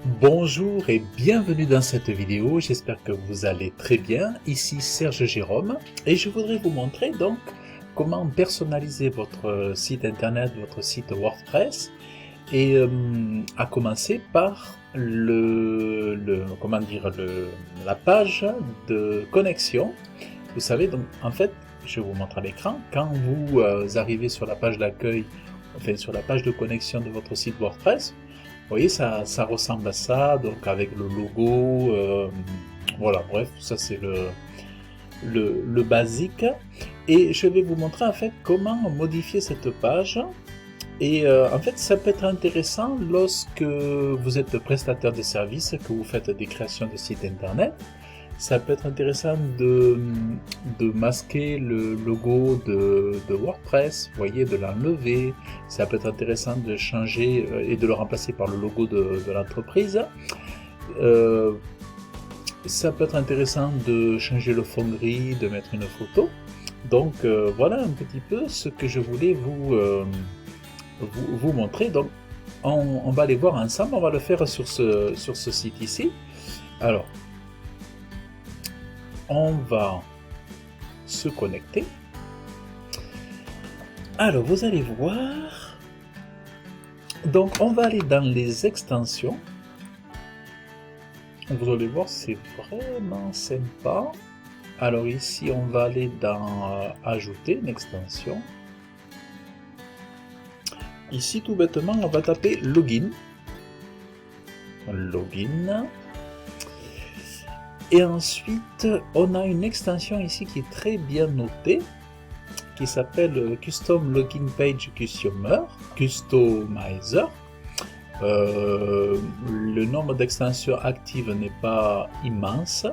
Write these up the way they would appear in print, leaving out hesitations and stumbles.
Bonjour et bienvenue dans cette vidéo, j'espère que vous allez très bien. Ici Serge Jérôme et je voudrais vous montrer donc comment personnaliser votre site internet, votre site WordPress et à commencer par la page de connexion. Vous savez, donc en fait, je vous montre à l'écran, quand vous arrivez sur la page d'accueil, enfin sur la page de connexion de votre site WordPress, vous voyez, ça ressemble à ça, donc avec le logo, voilà, bref, ça c'est le basique. Et je vais vous montrer en fait comment modifier cette page. Et en fait, ça peut être intéressant lorsque vous êtes prestataire de services, que vous faites des créations de sites internet. Ça peut être intéressant de masquer le logo de WordPress, vous voyez, de l'enlever. Ça peut être intéressant de changer et de le remplacer par le logo de l'entreprise. Ça peut être intéressant de changer le fond gris, de mettre une photo. Donc voilà un petit peu ce que je voulais vous montrer. Donc on va aller voir ensemble, on va le faire sur ce site ici. Alors, on va se connecter. Alors, vous allez voir. Donc, on va aller dans les extensions. Vous allez voir, c'est vraiment sympa. Alors ici, on va aller dans ajouter une extension. Ici, tout bêtement, on va taper login. Login. Et ensuite, on a une extension ici qui est très bien notée, qui s'appelle Custom Login Page Customizer. Le nombre d'extensions actives n'est pas immense.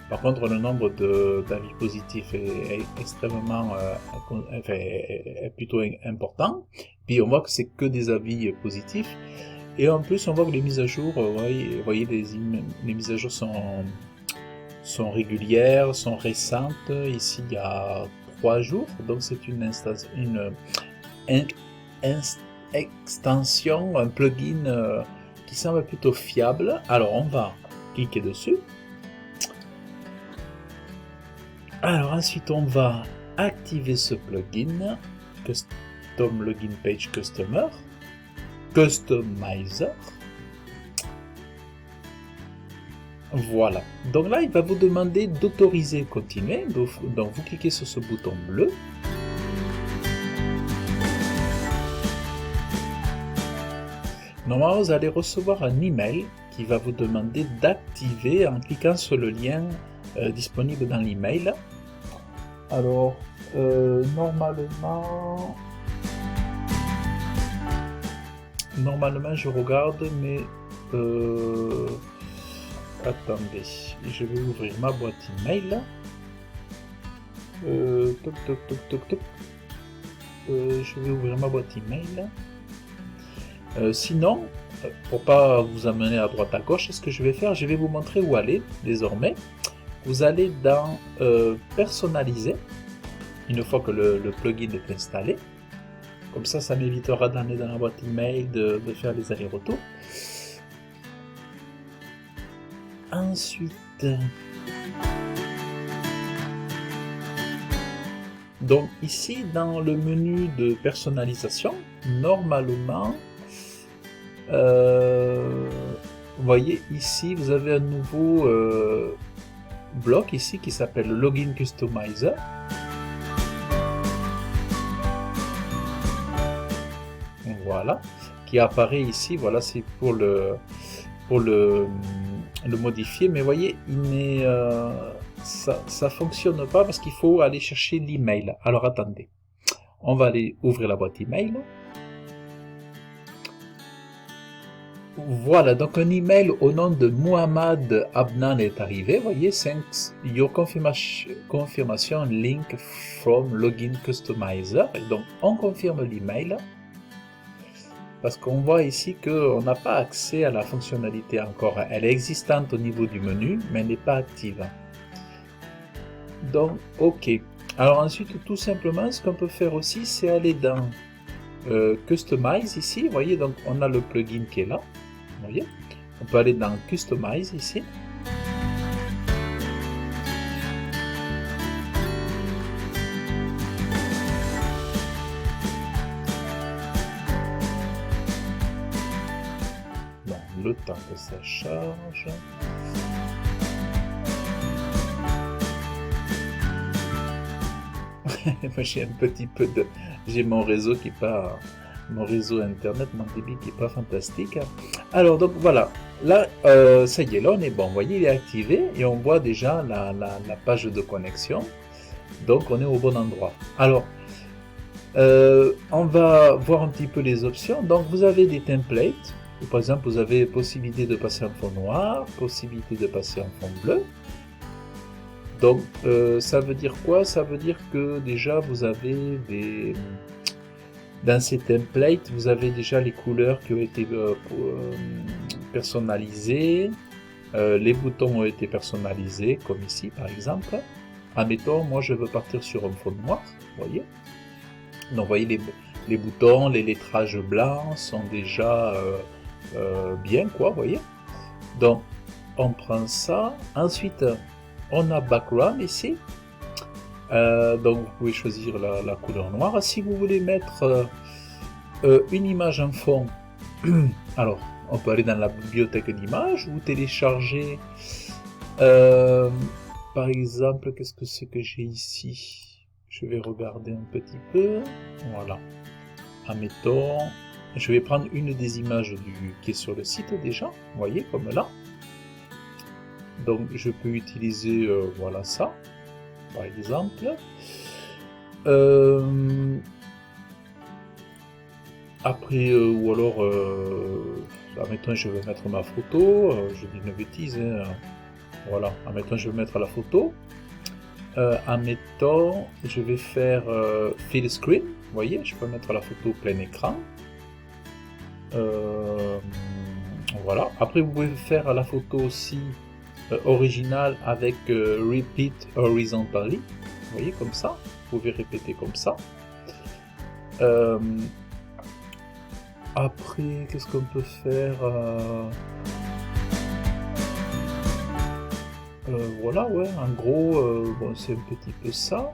Par contre, le nombre d'avis positifs est extrêmement, est plutôt important. Puis on voit que c'est que des avis positifs. Et en plus, on voit que les mises à jour, vous voyez les mises à jour sont régulières, sont récentes. Ici, il y a 3 jours, donc c'est une extension, un plugin qui semble plutôt fiable. Alors, on va cliquer dessus. Alors, ensuite, on va activer ce plugin, Custom Login Page Customizer. Voilà, donc là il va vous demander d'autoriser continuer, donc vous cliquez sur ce bouton bleu. Normalement vous allez recevoir un email qui va vous demander d'activer en cliquant sur le lien disponible dans l'email. Alors normalement je regarde, mais attendez, je vais ouvrir ma boîte email. Je vais ouvrir ma boîte email. Sinon, pour pas vous amener à droite à gauche, ce que je vais faire, je vais vous montrer où aller désormais. Vous allez dans personnaliser, une fois que le plugin est installé. Comme ça m'évitera d'aller dans la boîte email, de faire les allers-retours. Ensuite, donc ici dans le menu de personnalisation, normalement, vous voyez ici, vous avez un nouveau bloc ici qui s'appelle Login Customizer. Voilà, qui apparaît ici. Voilà, c'est pour le modifier, mais voyez, ça fonctionne pas parce qu'il faut aller chercher l'email. Alors attendez, on va aller ouvrir la boîte email. Voilà, donc un email au nom de Mohamed Abnan est arrivé. Voyez, thanks your confirmation link from Login Customizer. Et donc on confirme l'email. Parce qu'on voit ici qu'on n'a pas accès à la fonctionnalité encore. Elle est existante au niveau du menu, mais elle n'est pas active. Donc, ok. Alors ensuite, tout simplement, ce qu'on peut faire aussi, c'est aller dans Customize ici. Vous voyez, donc on a le plugin qui est là. Vous voyez, On peut aller dans Customize ici. Bon, le temps que ça charge. Moi j'ai un petit peu de... J'ai mon réseau qui est pas... Mon réseau internet, mon débit qui est pas fantastique. Alors donc voilà, là ça y est, là on est bon, vous voyez il est activé et on voit déjà la page de connexion, donc on est au bon endroit. Alors on va voir un petit peu les options. Donc vous avez des templates, par exemple vous avez possibilité de passer en fond noir, possibilité de passer en fond bleu. Donc ça veut dire quoi? Ça veut dire que déjà vous avez des... Dans ces templates, vous avez déjà les couleurs qui ont été personnalisées, les boutons ont été personnalisés, comme ici par exemple. Admettons, moi je veux partir sur un fond noir, vous voyez. Donc vous voyez les boutons, les lettrages blancs sont déjà bien, quoi, vous voyez. Donc on prend ça, ensuite on a background ici. Donc vous pouvez choisir la couleur noire. Si vous voulez mettre une image en fond, alors on peut aller dans la bibliothèque d'images ou télécharger par exemple, qu'est-ce que c'est que j'ai ici? Je vais regarder un petit peu. Voilà, admettons, je vais prendre une des images qui est sur le site déjà, vous voyez, comme là. Donc je peux utiliser voilà ça par exemple. Après, ou alors, admettons je vais mettre ma photo, je dis une bêtise, hein. Voilà, admettons je vais mettre la photo. Admettons je vais faire fill screen, vous voyez, je peux mettre la photo plein écran. Voilà, après vous pouvez faire la photo aussi original avec repeat horizontally, vous voyez, comme ça, vous pouvez répéter comme ça. Après, qu'est-ce qu'on peut faire? Voilà, ouais, en gros, bon, c'est un petit peu ça.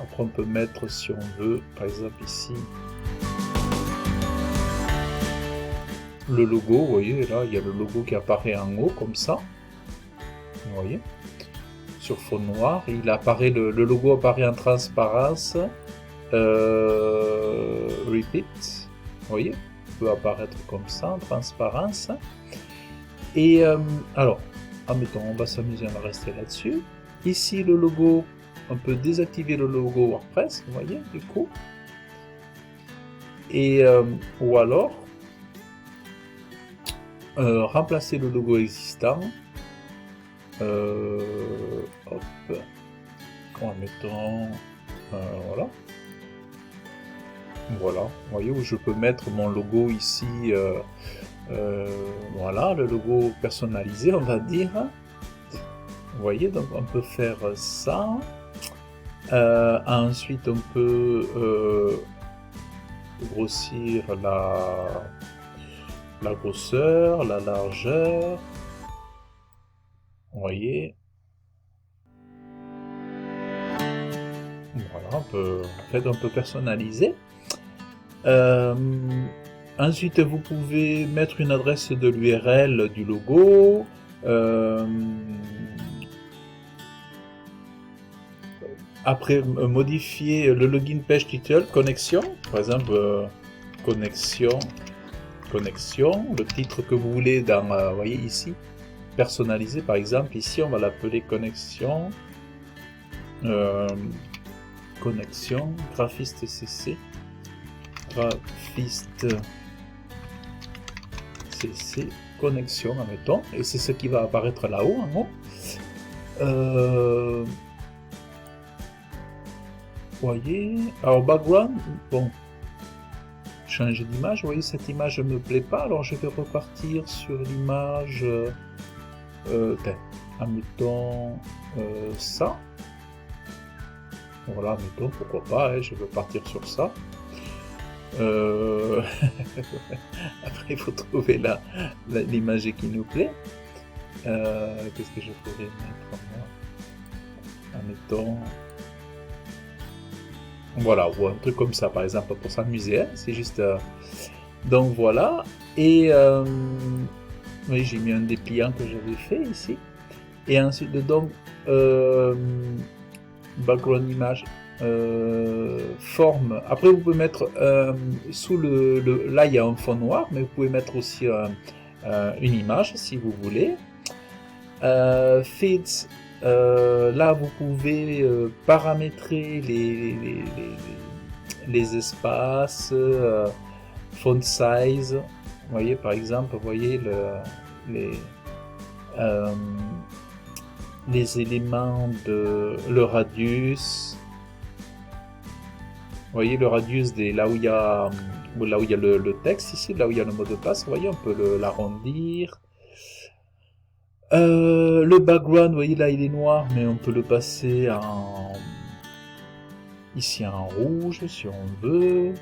Après, on peut mettre, si on veut, par exemple ici, le logo, vous voyez, là, il y a le logo qui apparaît en haut, comme ça. Vous voyez, sur fond noir, il apparaît, le logo apparaît en transparence. Repeat, vous voyez, il peut apparaître comme ça, en transparence. Et alors, admettons, on va s'amuser, on va rester là-dessus. Ici, le logo, on peut désactiver le logo WordPress, vous voyez, du coup. Et, ou alors, remplacer le logo existant. Hop, mettons, voilà. Voilà, vous voyez où je peux mettre mon logo ici, voilà, le logo personnalisé, on va dire. Vous voyez, donc on peut faire ça. Ensuite, on peut grossir la grosseur, la largeur. Vous voyez. Voilà, on peut personnaliser. Ensuite, vous pouvez mettre une adresse de l'URL du logo. Après, modifier le login page title, connexion. Par exemple, connexion, le titre que vous voulez dans, vous voyez ici, personnalisé par exemple. Ici, on va l'appeler connexion. Connexion, graphiste CC. Graphiste CC, connexion, admettons, et c'est ce qui va apparaître là-haut, en haut. Voyez, alors background, bon, changer d'image, vous voyez, cette image ne me plaît pas, alors je vais repartir sur l'image, admettons ça. Voilà, admettons, pourquoi pas, hein, je veux partir sur ça. Après, il faut trouver l'image qui nous plaît. Qu'est-ce que je pourrais mettre moi? Admettons... Voilà, ou un truc comme ça, par exemple, pour s'amuser. Hein, c'est juste... Donc voilà. Et oui, j'ai mis un dépliant que j'avais fait ici. Et ensuite, donc, background image, forme. Après, vous pouvez mettre sous là, il y a un fond noir, mais vous pouvez mettre aussi une image si vous voulez. Feeds, là, vous pouvez paramétrer les espaces, font size. Vous voyez, par exemple, vous voyez les éléments de le radius. Vous voyez le radius là où il y a le texte ici, là où il y a le mot de passe. Vous voyez, on peut l'arrondir. Le background, vous voyez là, il est noir, mais on peut le passer ici en rouge si on veut.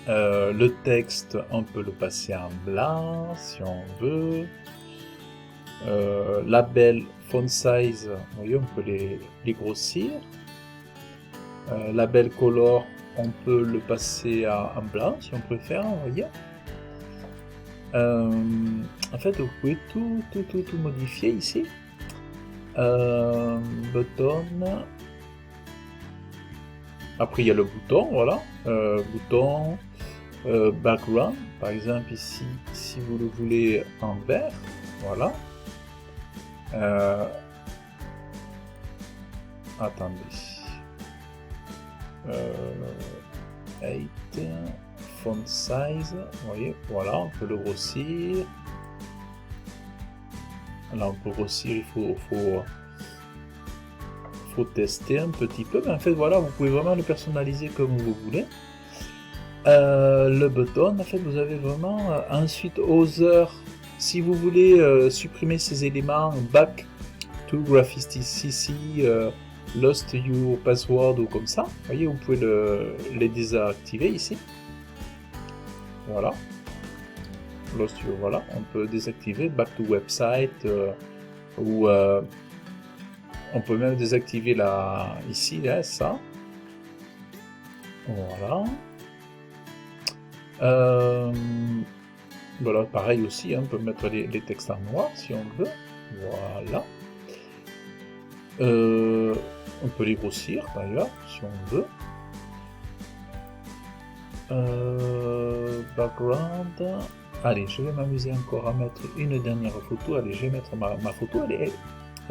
Le texte, on peut le passer en blanc si on veut. Label, font size, vous voyez, on peut les grossir. Label color, on peut le passer en blanc si on préfère, vous voyez. En fait, vous pouvez tout modifier ici. Button. Après, il y a le bouton, voilà. Bouton. Background, par exemple ici, si vous le voulez en vert, voilà. Attendez. 8 font size, vous voyez, voilà, on peut le grossir. Là, on peut grossir, il faut tester un petit peu, mais en fait, voilà, vous pouvez vraiment le personnaliser comme vous voulez. Le button, en fait, vous avez vraiment ensuite Other, si vous voulez supprimer ces éléments, back to Graphiti CC, lost your password ou comme ça, vous voyez, vous pouvez les désactiver ici. Voilà. Lost your, voilà, on peut désactiver back to website ou on peut même désactiver ici, là, ça. Voilà. Voilà, pareil aussi, hein, on peut mettre les textes en noir si on veut. Voilà. On peut les grossir d'ailleurs si on veut. Background. Allez, je vais m'amuser encore à mettre une dernière photo. Allez, je vais mettre ma photo. Elle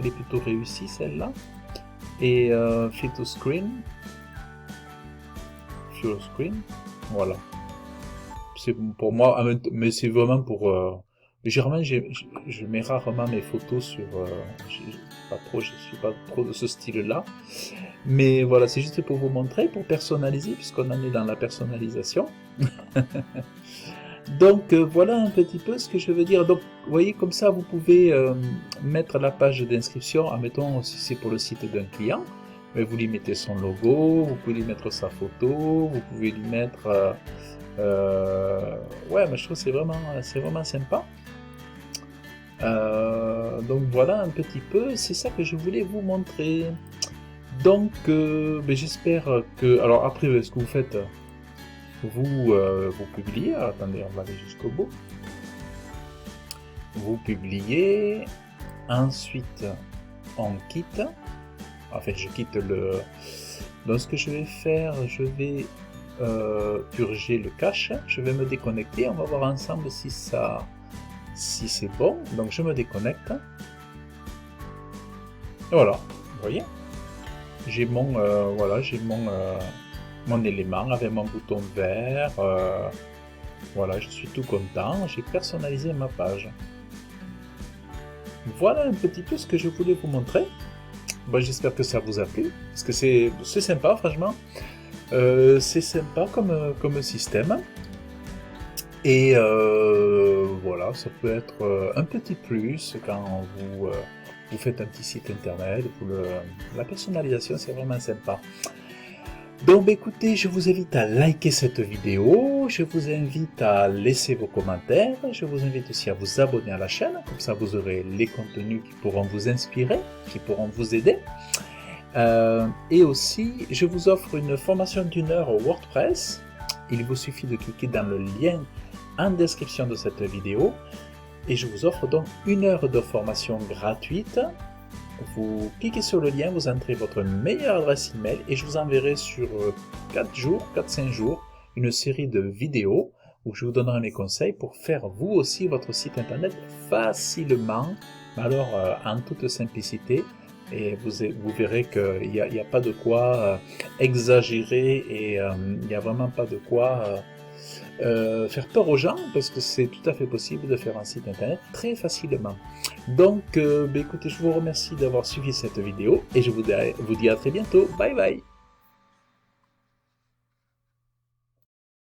est plutôt réussie celle-là. Et photo screen. Full screen. Voilà. C'est pour moi, mais c'est vraiment pour. Généralement, je mets rarement mes photos sur. Je suis pas trop de ce style-là. Mais voilà, c'est juste pour vous montrer, pour personnaliser, puisqu'on en est dans la personnalisation. Donc voilà un petit peu ce que je veux dire. Donc vous voyez, comme ça vous pouvez mettre la page d'inscription, admettons si c'est pour le site d'un client, mais vous lui mettez son logo, vous pouvez lui mettre sa photo, vous pouvez lui mettre ouais, mais je trouve que c'est vraiment sympa. Donc voilà un petit peu, c'est ça que je voulais vous montrer. Donc j'espère que, alors après ce que vous faites, vous publiez, attendez, on va aller jusqu'au bout. Vous publiez, ensuite on quitte, en fait je quitte donc ce que je vais faire, je vais purger le cache, je vais me déconnecter, on va voir ensemble si c'est bon. Donc je me déconnecte, et voilà, vous voyez, j'ai mon voilà, j'ai mon élément avec mon bouton vert, voilà, je suis tout content, j'ai personnalisé ma page. Voilà un petit peu ce que je voulais vous montrer. Bon, j'espère que ça vous a plu, parce que c'est sympa, franchement. C'est sympa comme système. Et voilà, ça peut être un petit plus quand vous faites un petit site internet. La personnalisation, c'est vraiment sympa. Donc écoutez, je vous invite à liker cette vidéo, je vous invite à laisser vos commentaires, je vous invite aussi à vous abonner à la chaîne, comme ça vous aurez les contenus qui pourront vous inspirer, qui pourront vous aider. Et aussi, je vous offre une formation d'1 heure au WordPress. Il vous suffit de cliquer dans le lien en description de cette vidéo. Et je vous offre donc 1 heure de formation gratuite. Vous cliquez sur le lien, vous entrez votre meilleure adresse email et je vous enverrai sur 4-5 jours, une série de vidéos où je vous donnerai mes conseils pour faire vous aussi votre site internet facilement, alors en toute simplicité. Et vous verrez qu'il n'y a pas de quoi exagérer et il n'y a vraiment pas de quoi faire peur aux gens, parce que c'est tout à fait possible de faire un site internet très facilement. Donc écoutez, je vous remercie d'avoir suivi cette vidéo et je vous dis à très bientôt. Bye bye.